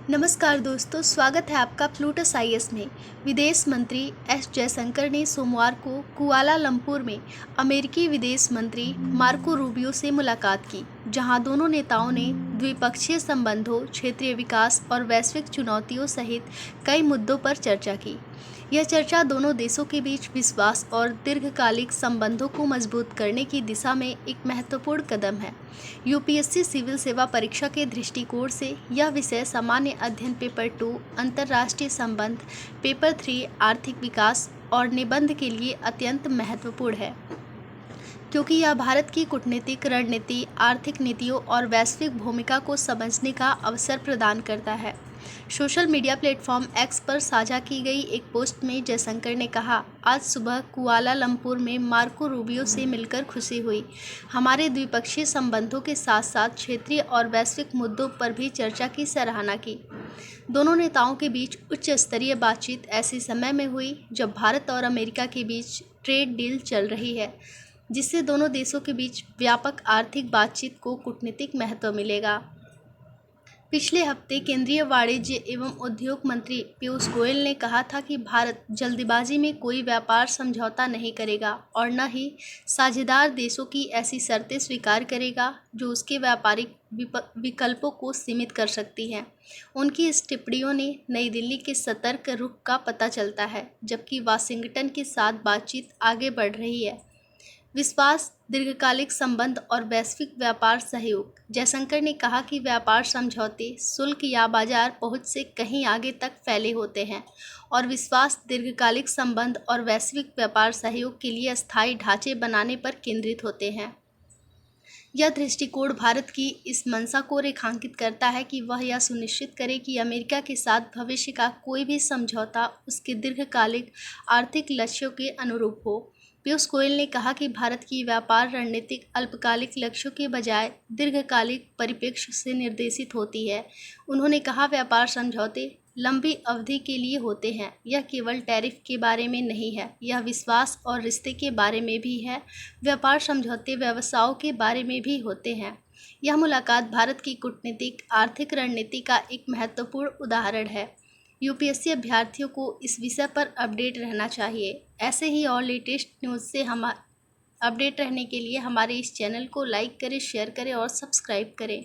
नमस्कार दोस्तों, स्वागत है आपका प्लूटस आईएएस में। विदेश मंत्री एस जयशंकर ने सोमवार को कुआलालंपुर में अमेरिकी विदेश मंत्री मार्को रूबियो से मुलाकात की, जहां दोनों नेताओं ने द्विपक्षीय संबंधों, क्षेत्रीय विकास और वैश्विक चुनौतियों सहित कई मुद्दों पर चर्चा की। यह चर्चा दोनों देशों के बीच विश्वास और दीर्घकालिक संबंधों को मजबूत करने की दिशा में एक महत्वपूर्ण कदम है। यूपीएससी सिविल सेवा परीक्षा के दृष्टिकोण से यह विषय सामान्य अध्ययन पेपर 2, अंतर्राष्ट्रीय संबंध पेपर 3, आर्थिक विकास और निबंध के लिए अत्यंत महत्वपूर्ण है, क्योंकि यह भारत की कूटनीतिक रणनीति, आर्थिक नीतियों और वैश्विक भूमिका को समझने का अवसर प्रदान करता है। सोशल मीडिया प्लेटफॉर्म एक्स पर साझा की गई एक पोस्ट में जयशंकर ने कहा, आज सुबह कुआलालंपुर में मार्को रूबियो से मिलकर खुशी हुई। हमारे द्विपक्षीय संबंधों के साथ साथ क्षेत्रीय और वैश्विक मुद्दों पर भी चर्चा की सराहना की। दोनों नेताओं के बीच उच्च स्तरीय बातचीत ऐसे समय में हुई जब भारत और अमेरिका के बीच ट्रेड डील चल रही है, जिससे दोनों देशों के बीच व्यापक आर्थिक बातचीत को कूटनीतिक महत्व मिलेगा। पिछले हफ्ते केंद्रीय वाणिज्य एवं उद्योग मंत्री पीयूष गोयल ने कहा था कि भारत जल्दबाजी में कोई व्यापार समझौता नहीं करेगा और न ही साझेदार देशों की ऐसी शर्तें स्वीकार करेगा जो उसके व्यापारिक विकल्पों को सीमित कर सकती हैं। उनकी इस टिप्पणियों ने नई दिल्ली के सतर्क रुख का पता चलता है, जबकि वाशिंगटन के साथ बातचीत आगे बढ़ रही है। विश्वास, दीर्घकालिक संबंध और वैश्विक व्यापार सहयोग। जयशंकर ने कहा कि व्यापार समझौते शुल्क या बाजार पहुंच से कहीं आगे तक फैले होते हैं और विश्वास, दीर्घकालिक संबंध और वैश्विक व्यापार सहयोग के लिए अस्थायी ढांचे बनाने पर केंद्रित होते हैं। यह दृष्टिकोण भारत की इस मंशा को रेखांकित करता है कि वह यह सुनिश्चित करे कि अमेरिका के साथ भविष्य का कोई भी समझौता उसके दीर्घकालिक आर्थिक लक्ष्यों के अनुरूप हो। पीयूष गोयल ने कहा कि भारत की व्यापार रणनीति अल्पकालिक लक्ष्यों के बजाय दीर्घकालिक परिप्रेक्ष्य से निर्देशित होती है। उन्होंने कहा, व्यापार समझौते लंबी अवधि के लिए होते हैं। यह केवल टैरिफ के बारे में नहीं है, यह विश्वास और रिश्ते के बारे में भी है। व्यापार समझौते व्यवसायों के बारे में भी होते हैं। यह मुलाकात भारत की कूटनीतिक आर्थिक रणनीति का एक महत्वपूर्ण उदाहरण है। यूपीएससी अभ्यर्थियों को इस विषय पर अपडेट रहना चाहिए। ऐसे ही और लेटेस्ट न्यूज़ से हम अपडेट रहने के लिए हमारे इस चैनल को लाइक करें, शेयर करें और सब्सक्राइब करें।